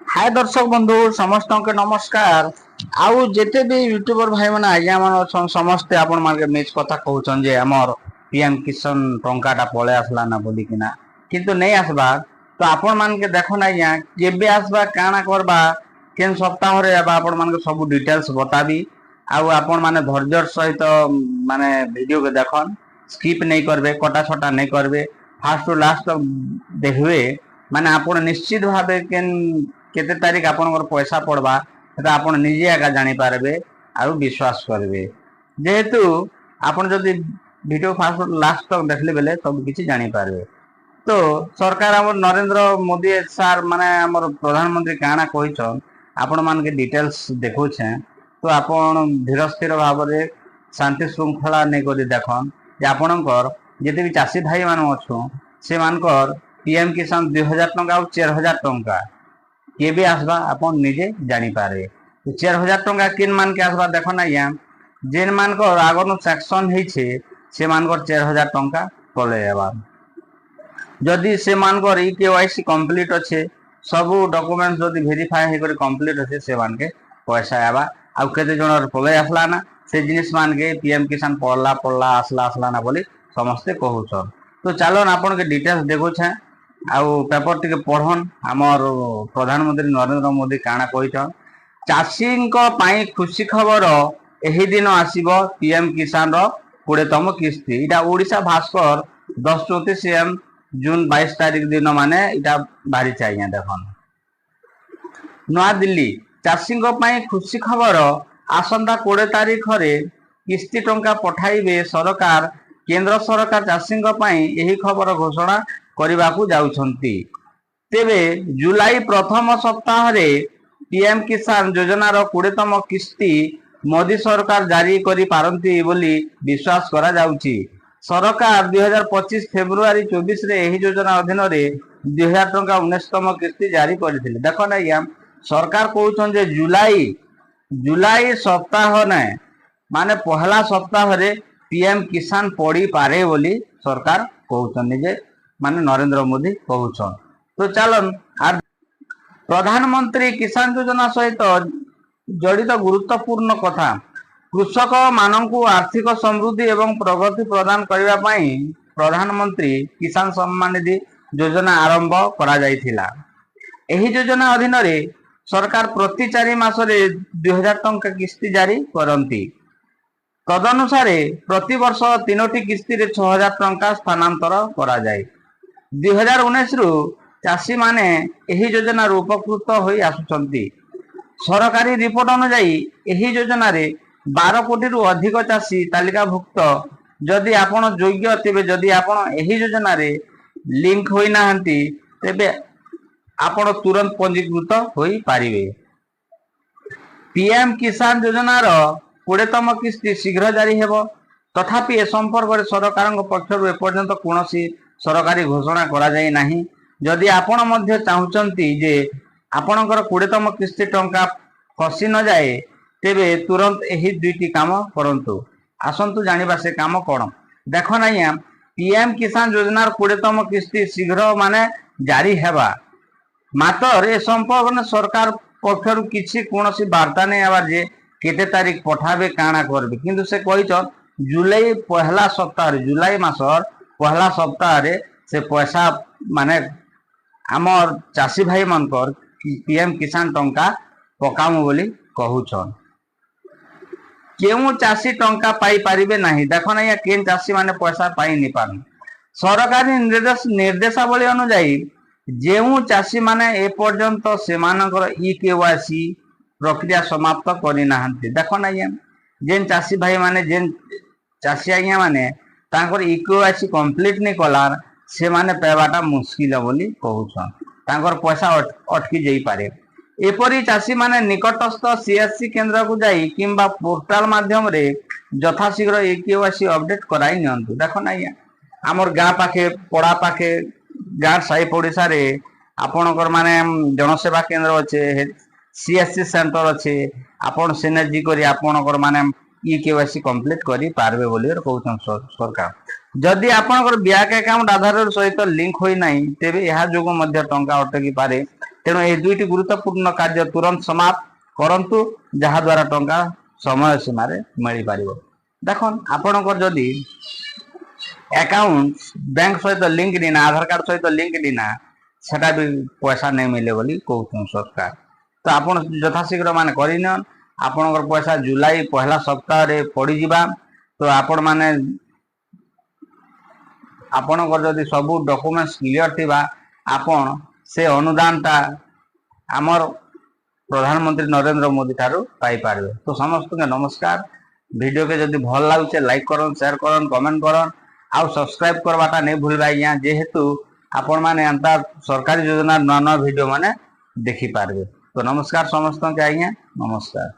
हाय दर्शक बंधु समस्त के नमस्कार। आउ जेते भी यूट्यूबर भाई माने आज्ञा मान अछन समस्ते आपण मार्के मिस कथा कहउछन जे हमर पीएम किसान टंकाटा पळे आसला ना बोली किना किंतु नहीं आसबा। तो आपण मान के देखो ना आज्ञा केबे आसबा काना करबा केन सप्ताह रे आबा आपण मान के सब डिटेल्स बताबी। आउ आपण माने धैर्य सहित माने वीडियो के देखन स्किप नहीं करबे कटा छटा नहीं करबे फास्ट टू लास्ट तक देखबे माने आपण निश्चित भाबे केन केते तारीख आपनकर पैसा पड़वा सेटा आपण निजे आगा जानी पारबे आउ विश्वास करबे। जेहेतु आपण जदि वीडियो फास्ट लास्ट तक देखले बेले सब किछि जानी पारबे। तो सरकार हमर नरेंद्र मोदी सर माने हमर प्रधानमंत्री काना कहिछन आपण मान के डिटेल्स देखौ छे। तो आपण धीर स्थिर भाव रे शांति श्रृंखला नै करि देखन जे आपनकर जेते भी चासी भाई मान अछो से मानकर पीएम किसान 2000 टंका और 4000 टंका केबे आसबा अपन निजे जानी पारे। तो 4000 टंका किन मान के आसबा देखो ना या जेन मान को आगनु सेक्शन हे छे से मान को 4000 टंका पले आबा। जदि से मान को ई केवाईसी कंप्लीट अच्छे सब डॉक्यूमेंट जदि वेरीफाई हे कर कंप्लीट अच्छे से मान के पैसा आबा। आ केते जण पले आसला ना से जिनिस मान के पीएम किसान पड़ला पड़ला आसला आसला ना बोली समस्ते कहउछन। तो चलो ना अपन के डिटेल्स देखो छे आउ पेपर टिके पढ़न हमर प्रधानमंत्री नरेंद्र मोदी काना कहिछन चाषी पाई खुशी खबर एही दिन आसीबो पीएम किसान रो 20तम किस्ती। इटा ओडिशा भास्कर 10-34 एम जून 22 तारीख दिन माने इटा बाहरी चाहिए देखन। नवा दिल्ली चाषी पाई खुशी खबर आसंता 20 तारीख रे किस्ती टंका पठाइबे सरकार। केंद्र सरकार चाषी पाई एही खबर घोषणा करबाकू जाउछंती। तेबे जुलाई प्रथम सप्ताह रे पीएम किसान योजनार 20तम किस्ती मोदी सरकार जारी करि पारंती बोली विश्वास करा जाउची। सरकार 2025 फेब्रुआरी 24 रे एही योजना अधीन रे 2000 टंका 19तम किस्ती जारी करथिले। देखो ना या सरकार कहउछन जे जुलाई सप्ताह नै माने पहला सप्ताह रे पीएम किसान पड़ी पारे बोली सरकार कहउछन जे माने नरेंद्र मोदी कहउछन। तो चलन आ प्रधानमंत्री किसान योजना सहित जड़ित गुरुत्वपूर्ण कथा कृषक मानकु आर्थिक समृद्धि एवं प्रगति प्रदान करबा पई प्रधानमंत्री किसान सम्मान निधि योजना आरंभ करा जायथिला। एही योजना अधीन रे सरकार प्रति 4 मास रे 2000 टंका किस्ती जारी करंती। तदनुसारे प्रति वर्ष 3टी किस्ती रे 6000 टंका स्थानांतर करा जाय। 2019 रु चाषी माने एही योजना रो उपकृत होई आसुचंती। सरकारी रिपोर्ट अनुसार एही योजना रे 12 कोटी रु अधिक चाषी तालिकाभुक्त। जदि आपण योग्य तेबे जदि आपण एही योजना रे लिंक होई नाहंती तेबे आपण तुरंत पंजीकृत होई पारिबे। पीएम किसान योजना रो 20तम किस्ती शीघ्र जारी हेबो। तथापि ए संपर्क रे सरकारक पक्षरु एपर्यंत कोनोसी सरकारी घोषणा करा जाय नाही। जदि आपण मध्य चाहुचंती जे आपणकर 20तम किस्ती टंका फसी न जाए तेबे तुरंत एही दुईटी काम करंतु। आसंतु जानिबा से काम कोन देखो ना या पीएम किसान योजनार 20तम किस्ती शीघ्र माने जारी हेबा। मात्र ए संपर्क ने सरकार पक्षरु किछि कोनोसी वार्ता नै आबार जे केते तारीख पठाबे काना करबे। किंतु से कहिछ जुलाई पहला सप्ताह रे जुलाई मासर पहला सप्ताह रे से पैसा माने आमर चाषी भाई मानकर पीएम किसान टंका पकामु बोली कहउछन। केउ चाषी टंका पाई पारिबे नाही देखो ना या केन चाषी माने पैसा पाई नि पान। सरकारी निर्देशावली अनुसार जेउ चाषी माने ए पर्यंत सेमानकर ई केवाईसी प्रक्रिया समाप्त करि नाहंती। देखो ना या जेन चाषी भाई माने जेन चाषी आज्ञा माने तांकर ई केवाईसी कंप्लीट नि कलार से माने पेवाटा मुश्किल बोली कहउछन। तांकर पैसा अटकी जाई पारे। एपरी चाषी माने निकटस्थ सीएससी केंद्र को जाई किंबा पोर्टल माध्यम रे यथाशीघ्र ए केवाईसी अपडेट कराई नियंतु। देखो ना या हमर गां पाखे पड़ा पाखे गां साई पड़िसा रे आपनकर माने जनसेवा केंद्र अच्छे सीएससी सेंटर अच्छे आपन सिनर्जी करी आपनकर माने ई केवाईसी कंप्लीट करी पारबे बोली कहउछन सरकार। जदि आपनकर बैंक अकाउंट आधार सहित लिंक होई नाही तेबे यहा जोगो मध्य टंका अटकी पारे। तेणु ये दुईटी गुरुत्वपूर्ण कार्य तुरंत समाप्त करंतु जहा द्वारा टंका समय सीमा रे मिल पार। देखो आपणकर जदि अकाउंट बैंक सहित लिंक ना आधार कार्ड सहित लिंक ना सेटा भी पैसा नहीं मिले बोली कहउछन सरकार। तो आपण यथाशीघ्र मान करिन आपणकर पैसा जुलाई पहला सप्ताह रे पड़ी जिबा। तो आपण माने आपणकर जदि सब डॉक्यूमेंट्स क्लियर थिबा आपण से अनुदान टा आमर प्रधानमंत्री नरेंद्र मोदी ठारू पाई पारबे। तो समस्त के नमस्कार। वीडियो के जदि भल लागुचे लाइक करन शेयर करन कमेंट करन आउ सब्सक्राइब करवाटा नहीं भूलबा आज्ञा जेहेतु आपण माने अंता सरकारी योजना नवा नवा वीडियो माने देखि पारबे। तो नमस्कार समस्त के आज्ञा नमस्कार।